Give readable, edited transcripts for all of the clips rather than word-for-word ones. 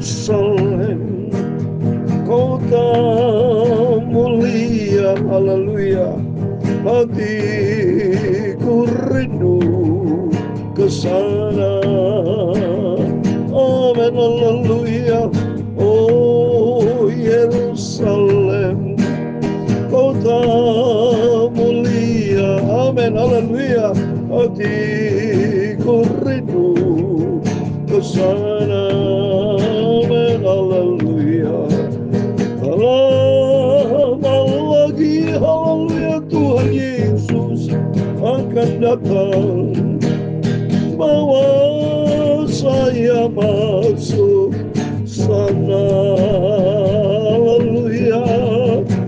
Yerusalem, kota mulia, haleluya. Hatiku rindu ke sana. Amin, haleluya. Oh Yerusalem, kota mulia. Amin, haleluya. Hatiku rindu ke sana. Amin, haleluya. Lama lagi, haleluya, Tuhan Yesus akan datang, bawa saya masuk sana. Haleluya.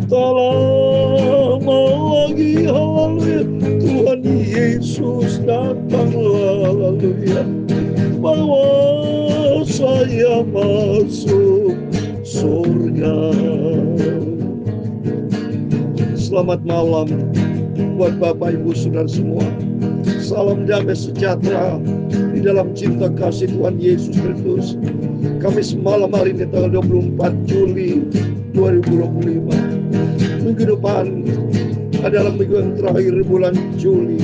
Tak lama lagi, haleluya, Tuhan Yesus datanglah, haleluya, bawa saya masuk surga. Selamat malam buat Bapak Ibu Saudara semua. Salam damai sejahtera di dalam cinta kasih Tuhan Yesus Kristus. Kamis malam hari ini tanggal 24 Juli 2025. Minggu depan adalah minggu yang terakhir bulan Juli.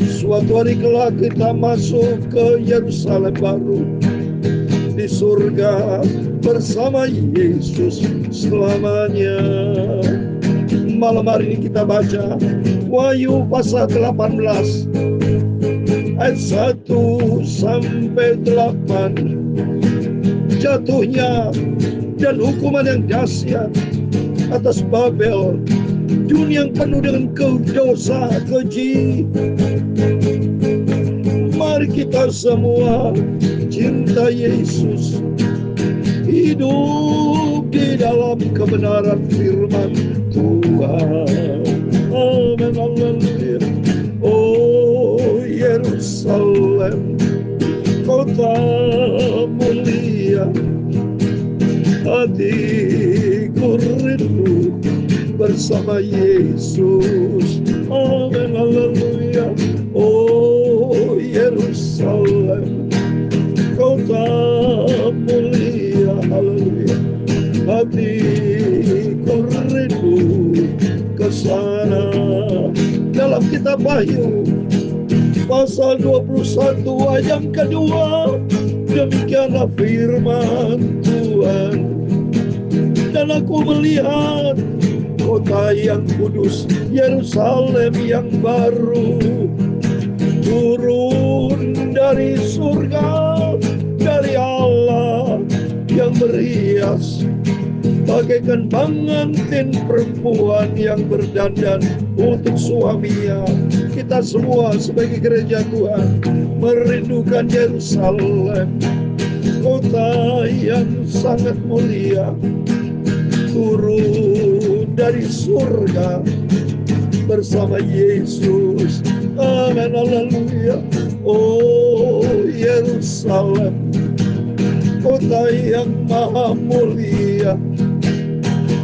Suatu hari kelak kita masuk ke Yerusalem baru, di surga bersama Yesus selamanya. Malam hari ini kita baca Wahyu pasal 18 ayat 1 sampai 8. Jatuhnya dan hukuman yang dahsyat atas Babel, dunia yang penuh dengan dosa keji. Mari kita semua cinta Yesus, hidup di dalam kebenaran firman Tuhan. Amin, haleluya. Oh Yerusalem, kota mulia, hatiku rindu bersama Yesus. Amin, haleluya. Oh Yerusalem, kota mulia, haleluya, hatiku rindu ke sana. Dalam kitab Wahyu pasal 21 ayat yang kedua, demikianlah firman Tuhan. Dan aku melihat kota yang kudus, Yerusalem yang baru, turun dari surga, dari Allah, yang berhias bagaikan pengantin perempuan yang berdandan untuk suaminya. Kita semua sebagai gereja Tuhan merindukan Yerusalem, kota yang sangat mulia, turun dari surga bersama Yesus. Amin, haleluya. Oh Yerusalem, kota yang maha mulia,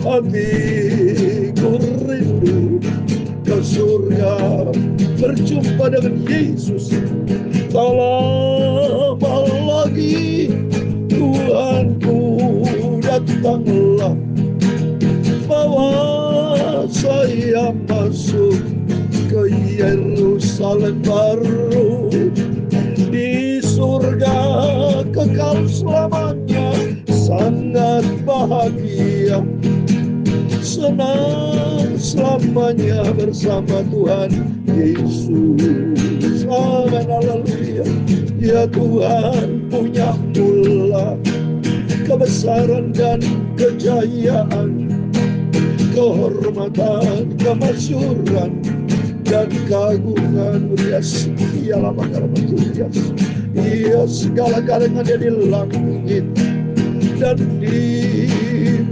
hatiku rindu ke surga, berjumpa dengan Yesus. Tak lama lagi Tuhanku datanglah, bawa saya masuk ke Yerusalem baru, di surga kekal selamanya. Sangat bahagia, senang selamanya bersama Tuhan Yesus. Amin, haleluya. Ya Tuhan punya mula kebesaran dan kejayaan, kehormatan, kemasyuran, dan keagungan. Yes, ialah bakal bertugas. Ia segala-galanya ada di langit dan di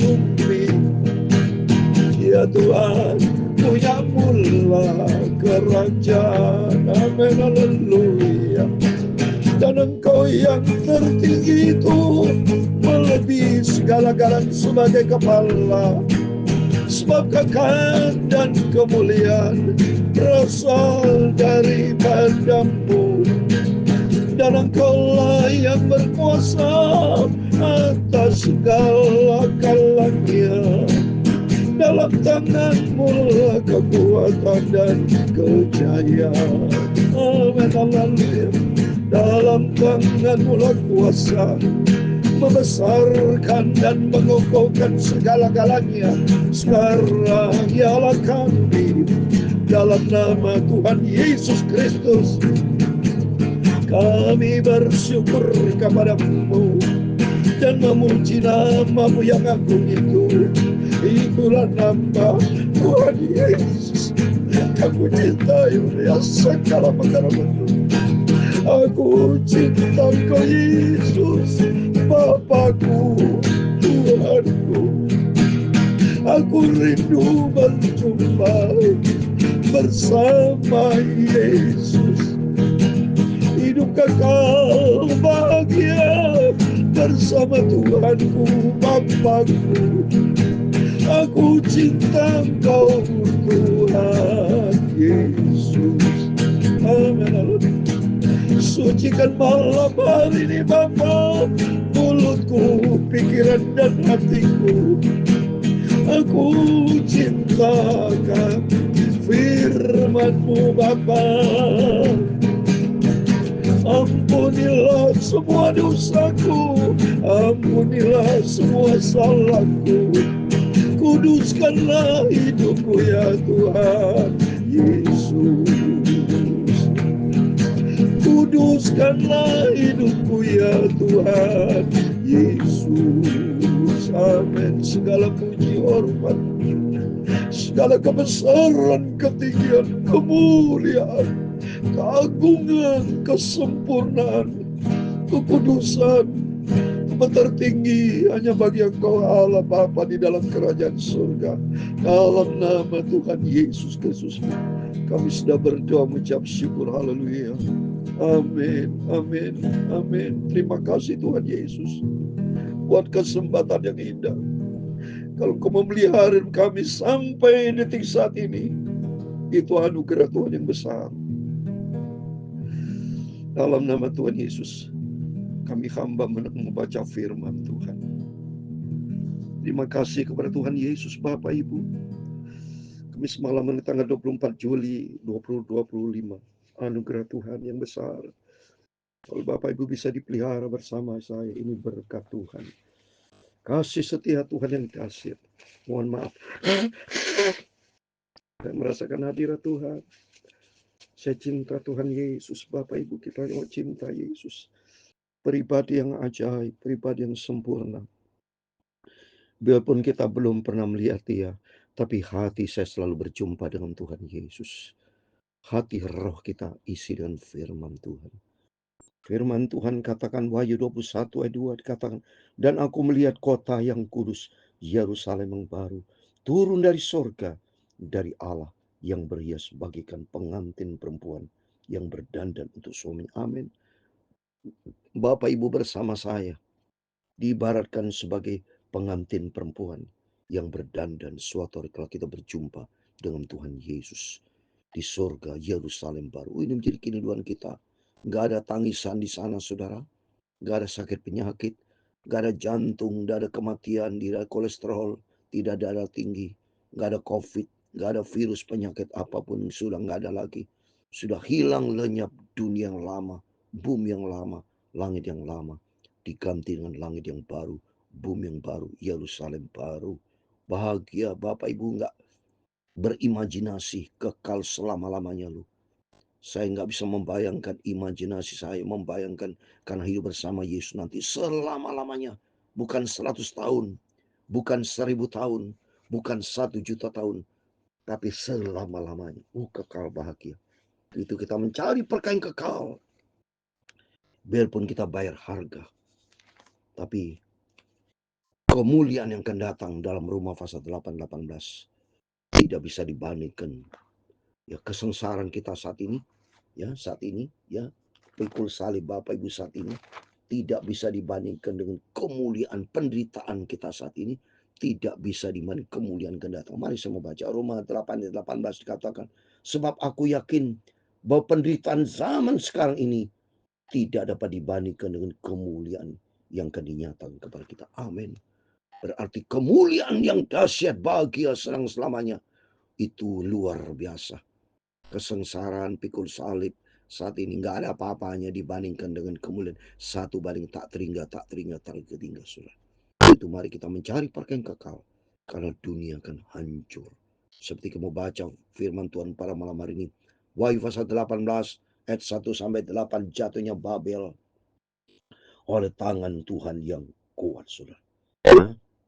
bumi. Ya Tuhan punya mula kerajaan. Amin, haleluya. Dan Engkau yang tertinggi itu melebihi segala-galanya sebagai kepala. Sebab kekayaan dan kemuliaan berasal daripadamu, dan Engkaulah yang berkuasa segala kalangnya. Dalam tanganmu lah kekuatan dan kejayaan. Amin, haleluya. Dalam tanganmu lah kuasa membesarkan dan mengokohkan segala-galanya. Sekarang ialah kami dalam nama Tuhan Yesus Kristus. Kami bersyukur kepadamu dan memuji nama-Mu yang agung itu. Itulah nama Tuhan Yesus. Aku cintai ya segala perkara bentuk. Aku cinta Kau Yesus, Bapakku, Tuhanku. Aku rindu berjumpa bersama Yesus. Hidup kekal bahagia bersama Tuhanku, Bapakku. Aku cinta Engkau, Tuhan Yesus. Amin. Sucikan malam hari ini Bapa, mulutku, pikiran dan hatiku. Aku cintakan firman-Mu Bapa. Ampunilah semua dosaku, ampunilah semua salahku. Kuduskanlah hidupku ya Tuhan Yesus. Kuduskanlah hidupku ya Tuhan Yesus. Amin. Segala puji hormat, segala kebesaran, ketinggian, kemuliaan, keagungan, kesempurnaan, kekudusan tertinggi hanya bagi Engkau Allah Bapa di dalam kerajaan surga. Dalam nama Tuhan Yesus Kristus kami sudah berdoa mengucap syukur. Haleluya. Amin. Amin. Amin. Terima kasih Tuhan Yesus buat kesempatan yang indah. Kalau Kau memelihara kami sampai detik saat ini, itu anugerah Tuhan yang besar. Dalam nama Tuhan Yesus kami hamba membaca firman Tuhan. Terima kasih kepada Tuhan Yesus Bapak Ibu. Kami semalam di tanggal 24 Juli 2025. Anugerah Tuhan yang besar. Kalau Bapak Ibu bisa dipelihara bersama saya, ini berkat Tuhan. Kasih setia Tuhan yang dahsyat. Mohon maaf. Saya merasakan hadirat Tuhan. Saya cinta Tuhan Yesus. Bapak Ibu kita yang cinta Yesus. Pribadi yang ajaib, pribadi yang sempurna. Biarpun kita belum pernah melihat Dia, tapi hati saya selalu berjumpa dengan Tuhan Yesus. Hati roh kita isi dengan firman Tuhan. Firman Tuhan katakan Wahyu 21 ayat 2 dikatakan, dan aku melihat kota yang kudus, Yerusalem yang baru, turun dari sorga, dari Allah yang berhias bagikan pengantin perempuan yang berdandan untuk suami. Amin. Bapak Ibu bersama saya diibaratkan sebagai pengantin perempuan yang berdandan suatu hari kalau kita berjumpa dengan Tuhan Yesus di sorga Yerusalem baru. Ini menjadi kerinduan kita. Gak ada tangisan di sana saudara. Gak ada sakit penyakit. Gak ada jantung. Gak ada kematian. Tidak ada kolesterol. Tidak ada darah tinggi. Gak ada COVID. Gak ada virus penyakit apapun. Sudah gak ada lagi. Sudah hilang lenyap dunia yang lama. Bumi yang lama. Langit yang lama. Diganti dengan langit yang baru. Bumi yang baru. Yerusalem baru. Bahagia Bapak Ibu gak berimajinasi kekal selama-lamanya lu. Saya nggak bisa membayangkan imajinasi saya, membayangkan karena hidup bersama Yesus nanti selama-lamanya. Bukan 100 tahun, bukan 1000 tahun, bukan 1 juta tahun, tapi selama-lamanya. Kekal bahagia. Itu kita mencari perkara yang kekal. Biarpun kita bayar harga, tapi kemuliaan yang akan datang dalam Roma pasal 8:18 tidak bisa dibandingkan. Ya, kesengsaraan kita saat ini, ya, pikul salib Bapak Ibu saat ini tidak bisa dibandingkan dengan kemuliaan penderitaan kita saat ini, tidak bisa dibandingkan kemuliaan kedatang. Mari saya membaca Roma 8:18 dikatakan, sebab aku yakin bahwa penderitaan zaman sekarang ini tidak dapat dibandingkan dengan kemuliaan yang akan dinyatakan kepada kita. Amin. Berarti kemuliaan yang dahsyat, bahagia, senang selamanya. Itu luar biasa. Kesengsaraan pikul salib saat ini nggak ada apa-apanya dibandingkan dengan kemuliaan. Satu banding tak terhingga, tak terhingga, tak terhingga, saudara. Itu mari kita mencari pakaian kekal. Karena dunia akan hancur. Seperti kamu baca firman Tuhan pada malam hari ini. Wahyu pasal 18 ayat 1 sampai 8, jatuhnya Babel oleh tangan Tuhan yang kuat, saudara.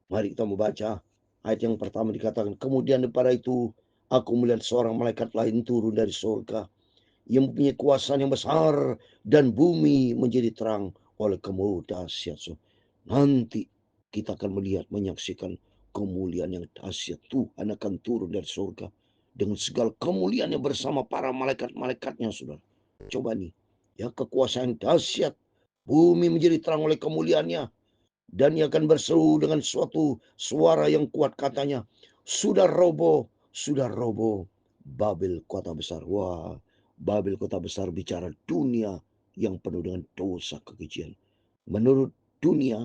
Mari kita membaca ayat yang pertama, dikatakan, kemudian daripada itu aku melihat seorang malaikat lain turun dari surga yang mempunyai kuasa yang besar, dan bumi menjadi terang oleh kemuliaan dahsyat. Nanti kita akan melihat, menyaksikan kemuliaan yang dahsyat. Tuhan akan turun dari surga dengan segala kemuliaannya bersama para malaikat-malaikatnya, saudara. Coba nih, ya, kekuasaan dahsyat, bumi menjadi terang oleh kemuliaannya, dan ia akan berseru dengan suatu suara yang kuat, katanya, sudah roboh Babel kota besar. Wah, Babel kota besar bicara dunia yang penuh dengan dosa kekejian. Menurut dunia,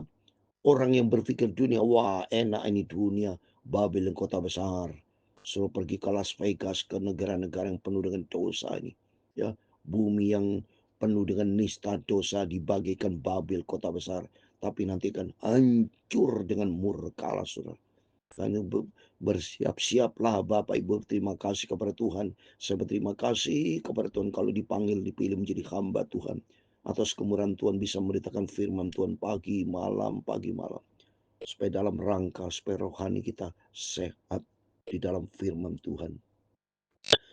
orang yang berpikir dunia, wah enak ini dunia, Babel yang kota besar. So pergi ke Las Vegas, ke negara-negara yang penuh dengan dosa ini. Ya, bumi yang penuh dengan nista dosa dibagikan Babel kota besar. Tapi nanti akan hancur dengan murka Allah, saudara. Karena bersiap-siaplah Bapak Ibu, terima kasih kepada Tuhan. Saya berterima kasih kepada Tuhan kalau dipanggil, dipilih menjadi hamba Tuhan. Atas kemurahan Tuhan bisa memberitakan firman Tuhan pagi malam. Supaya dalam rangka, supaya rohani kita sehat di dalam firman Tuhan.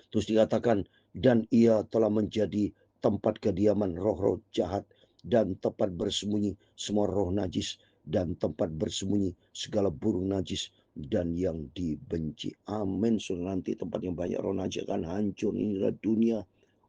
Terus dikatakan, dan ia telah menjadi tempat kediaman roh-roh jahat, dan tempat bersembunyi semua roh najis, dan tempat bersembunyi segala burung najis dan yang dibenci. Amin. Saudara, nanti tempat yang banyak roh najis akan hancur. Inilah dunia,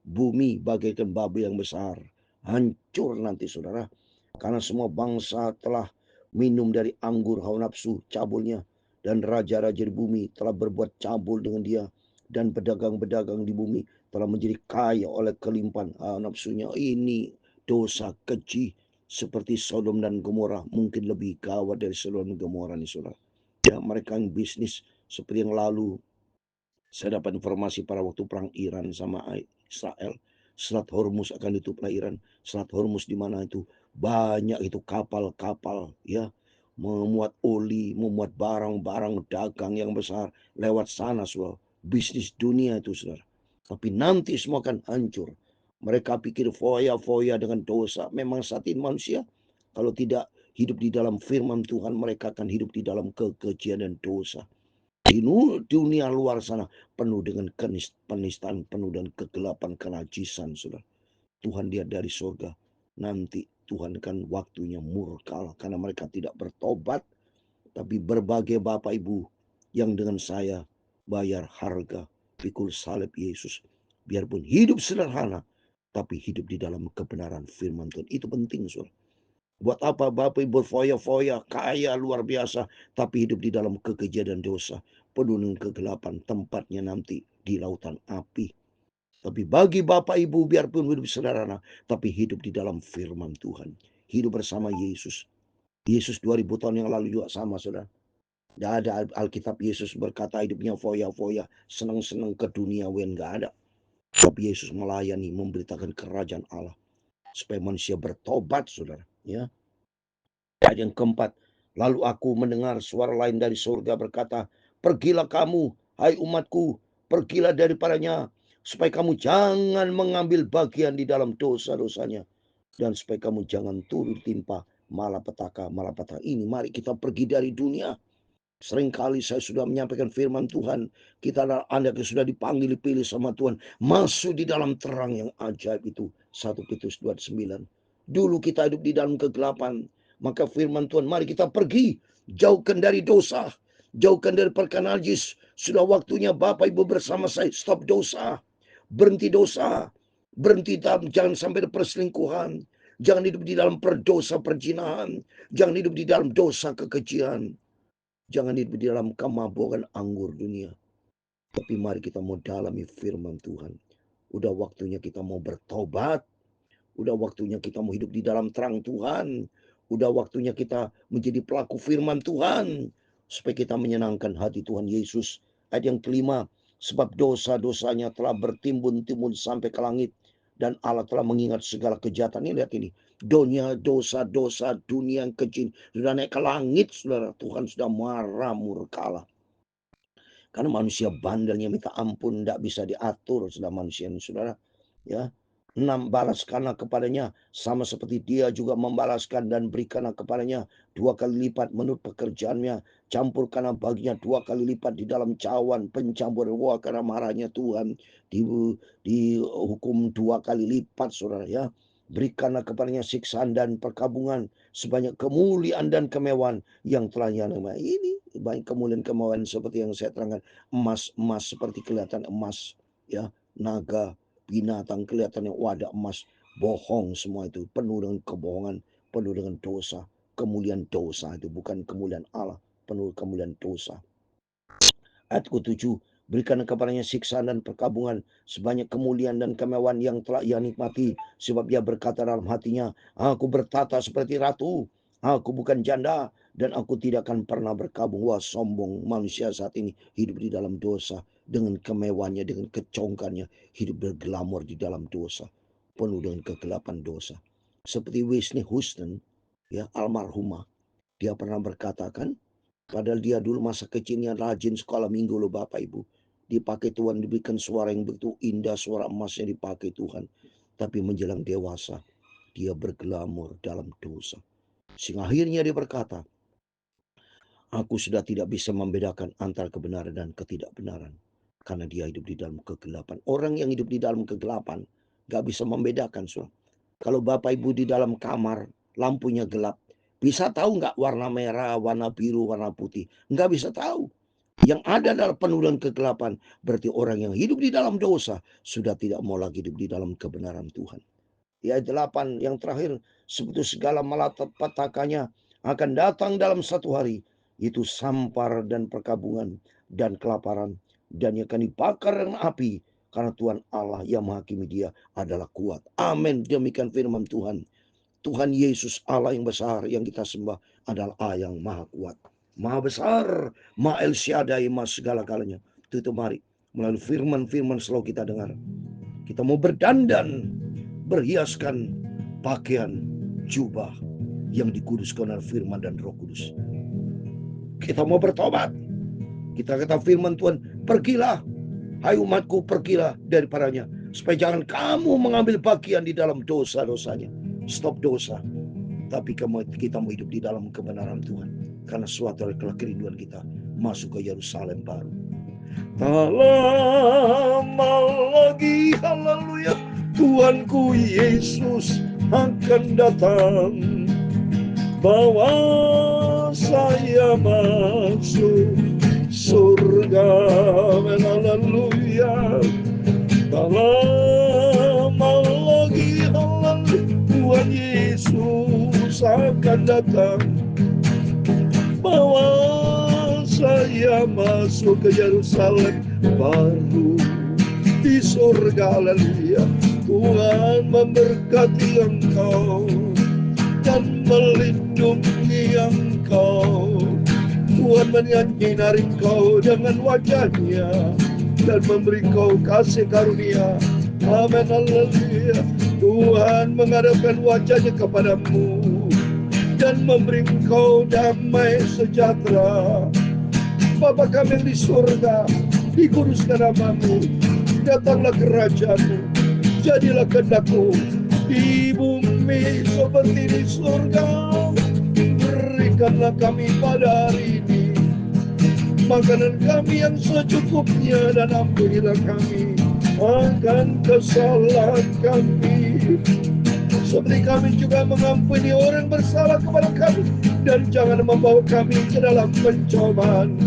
bumi bagaikan Babel yang besar, hancur nanti, saudara. Karena semua bangsa telah minum dari anggur hawa nafsu cabulnya, dan raja-raja di bumi telah berbuat cabul dengan dia, dan pedagang-pedagang di bumi telah menjadi kaya oleh kelimpahan nafsunya. Ini dosa keji seperti Sodom dan Gomora, mungkin lebih gawat dari Sodom dan Gomora nih, saudara. Ya, mereka yang bisnis seperti yang lalu saya dapat informasi pada waktu perang Iran sama Israel, Selat Hormuz akan ditutup Iran. Selat Hormuz di mana itu banyak itu kapal-kapal, ya, memuat oli, memuat barang-barang dagang yang besar lewat sana, saudara. Bisnis dunia itu, saudara. Tapi nanti semua akan hancur. Mereka pikir foya-foya dengan dosa. Memang saat ini manusia kalau tidak hidup di dalam firman Tuhan, mereka akan hidup di dalam kekejian dan dosa. Di dunia luar sana penuh dengan penistaan, penuh dengan kegelapan, kenajisan, saudara. Tuhan lihat dari surga, nanti Tuhan kan waktunya murka karena mereka tidak bertobat. Tapi berbagai Bapak Ibu yang dengan saya bayar harga pikul salib Yesus, biarpun hidup sederhana, tapi hidup di dalam kebenaran firman Tuhan. Itu penting, saudara. Buat apa Bapak Ibu berfoya-foya, kaya luar biasa, tapi hidup di dalam kekejian dan dosa, penuh dengan kegelapan, tempatnya nanti di lautan api. Tapi bagi Bapak Ibu, biarpun hidup sederhana, tapi hidup di dalam firman Tuhan, hidup bersama Yesus. Yesus 2000 tahun yang lalu juga sama, saudara. Tidak ada Alkitab Yesus berkata hidupnya foya-foya, senang-senang ke dunia, nggak ada. Tapi Yesus melayani, memberitakan kerajaan Allah, supaya manusia bertobat, saudara. Ya. Ayat yang keempat, lalu aku mendengar suara lain dari surga berkata, pergilah kamu, hai umatku, pergilah daripadanya, supaya kamu jangan mengambil bagian di dalam dosa-dosanya, dan supaya kamu jangan turut timpa malapetaka. Ini mari kita pergi dari dunia. Seringkali saya sudah menyampaikan firman Tuhan. Kita adalah Anda yang sudah dipanggil, dipilih sama Tuhan. Masuk di dalam terang yang ajaib itu. 1 Petrus 2:9. Dulu kita hidup di dalam kegelapan. Maka firman Tuhan, mari kita pergi. Jauhkan dari dosa. Jauhkan dari perkara najis. Sudah waktunya Bapak Ibu bersama saya. Stop dosa. Berhenti dosa. Berhenti, jangan sampai ada perselingkuhan. Jangan hidup di dalam perdosa perjinahan. Jangan hidup di dalam dosa kekejian. Jangan hidup di dalam kemabukan anggur dunia. Tapi mari kita mau dalami firman Tuhan. Udah waktunya kita mau bertobat. Udah waktunya kita mau hidup di dalam terang Tuhan. Udah waktunya kita menjadi pelaku firman Tuhan, supaya kita menyenangkan hati Tuhan Yesus. Ayat yang kelima, sebab dosa-dosanya telah bertimbun-timbun sampai ke langit, dan Allah telah mengingat segala kejahatan. Ini lihat ini, dosa-dosa dunia yang kecil sudah naik ke langit, saudara. Tuhan sudah marah, murka Allah. Karena manusia bandelnya minta ampun, tidak bisa diatur, sudah manusia ini, saudara. Ya, 6, balaskanlah kepadanya sama seperti dia juga membalaskan, dan berikanlah kepadanya 2 kali lipat menurut pekerjaannya. Campurkanlah baginya 2 kali lipat di dalam cawan pencampur. Wah, karena marahnya Tuhan dihukum 2 kali lipat, saudara ya. Berikanlah kepadanya siksaan dan perkabungan sebanyak kemuliaan dan kemewahan yang telah ini banyak kemuliaan kemewahan seperti yang saya terangkan, emas seperti kelihatan emas ya, naga binatang kelihatannya wadah emas, bohong semua itu, penuh dengan kebohongan, penuh dengan dosa. Kemuliaan dosa itu bukan kemuliaan Allah, penuh kemuliaan dosa. Ayat ke-7, berikan kepadanya siksaan dan perkabungan sebanyak kemuliaan dan kemewahan yang telah ia nikmati, sebab ia berkata dalam hatinya, aku bertata seperti ratu, aku bukan janda, dan aku tidak akan pernah berkabung. Wah, sombong manusia saat ini, hidup di dalam dosa, dengan kemewahannya, dengan kecongkannya, hidup berglamor di dalam dosa, penuh dengan kegelapan dosa. Seperti Whitney Houston, ya, almarhumah, dia pernah berkatakan, padahal dia dulu masa kecilnya rajin sekolah minggu loh Bapak Ibu. Dipakai Tuhan, diberikan suara yang begitu indah, suara emasnya dipakai Tuhan. Tapi menjelang dewasa, dia bergelamur dalam dosa. Sehingga akhirnya dia berkata, aku sudah tidak bisa membedakan antara kebenaran dan ketidakbenaran. Karena dia hidup di dalam kegelapan. Orang yang hidup di dalam kegelapan gak bisa membedakan. Kalau Bapak Ibu di dalam kamar, lampunya gelap, bisa tahu nggak warna merah, warna biru, warna putih? Nggak bisa tahu. Yang ada adalah penuh dengan kegelapan. Berarti orang yang hidup di dalam dosa sudah tidak mau lagi hidup di dalam kebenaran Tuhan. Di ayat 8 yang terakhir, sebetulnya segala malapetakannya akan datang dalam satu hari, itu sampar dan perkabungan dan kelaparan, dan yang akan dibakar dengan api, karena Tuhan Allah yang menghakimi dia adalah kuat. Amin. Demikian firman Tuhan. Tuhan Yesus Allah yang besar yang kita sembah adalah Allah yang maha kuat, maha besar, maha El Shaddai, maha segala-galanya. Itu mari melalui firman-firman selalu kita dengar. Kita mau berdandan, berhiaskan pakaian jubah yang dikuduskan oleh firman dan Roh Kudus. Kita mau bertobat. Kita kata firman Tuhan, pergilah, hai umatku, pergilah daripadanya, supaya jangan kamu mengambil bagian di dalam dosa-dosanya. Stop dosa. Tapi kita mau hidup di dalam kebenaran Tuhan. Karena suatu hari kelak kerinduan kita masuk ke Yerusalem baru. Tak lama lagi, haleluya, Tuanku Yesus akan datang, bawa saya masuk surga. Haleluya. Tak lama lagi, haleluya, Tuhan Yesus akan datang, bawa saya masuk ke Yerusalem baru di surga. Haleluya. Tuhan memberkati engkau dan melindungi engkau. Tuhan menyinari engkau dengan wajahnya dan memberi kau kasih karunia. Amin. Haleluya. Tuhan menghadapkan wajahnya kepadamu dan memberi engkau damai sejahtera. Bapa kami yang di surga, dikuduskan namamu, datanglah kerajaanmu, jadilah kehendak-Mu di bumi seperti di surga. Berikanlah kami pada hari ini makanan kami yang secukupnya, dan ampunilah kami akan kesalahan kami, seperti kami juga mengampuni orang bersalah kepada kami, dan jangan membawa kami ke dalam pencobaan,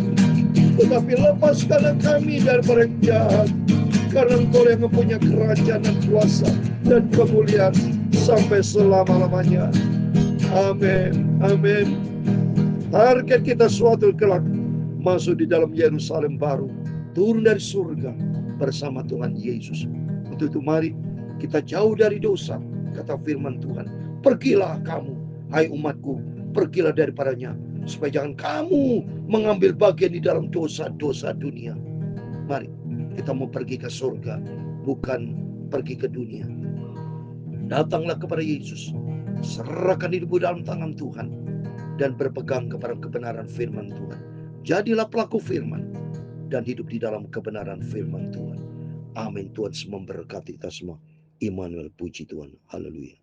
tetapi lepaskanlah kami dari orang jahat, karena Engkau yang mempunyai kerajaan dan kuasa dan kemuliaan sampai selama-lamanya. Amin. Amin. Target kita suatu kelak masuk di dalam Yerusalem baru, turun dari surga bersama Tuhan Yesus. Untuk itu mari kita jauh dari dosa. Kata firman Tuhan, pergilah kamu, Hai umatku, pergilah daripadanya, supaya jangan kamu mengambil bagian di dalam dosa-dosa dunia. Mari, kita mau pergi ke surga, bukan pergi ke dunia. Datanglah kepada Yesus, serahkan hidupmu dalam tangan Tuhan, dan berpegang kepada kebenaran firman Tuhan. Jadilah pelaku firman, dan hidup di dalam kebenaran firman Tuhan. Amin. Tuhan memberkati kita semua. Immanuel, puji Tuhan. Haleluya.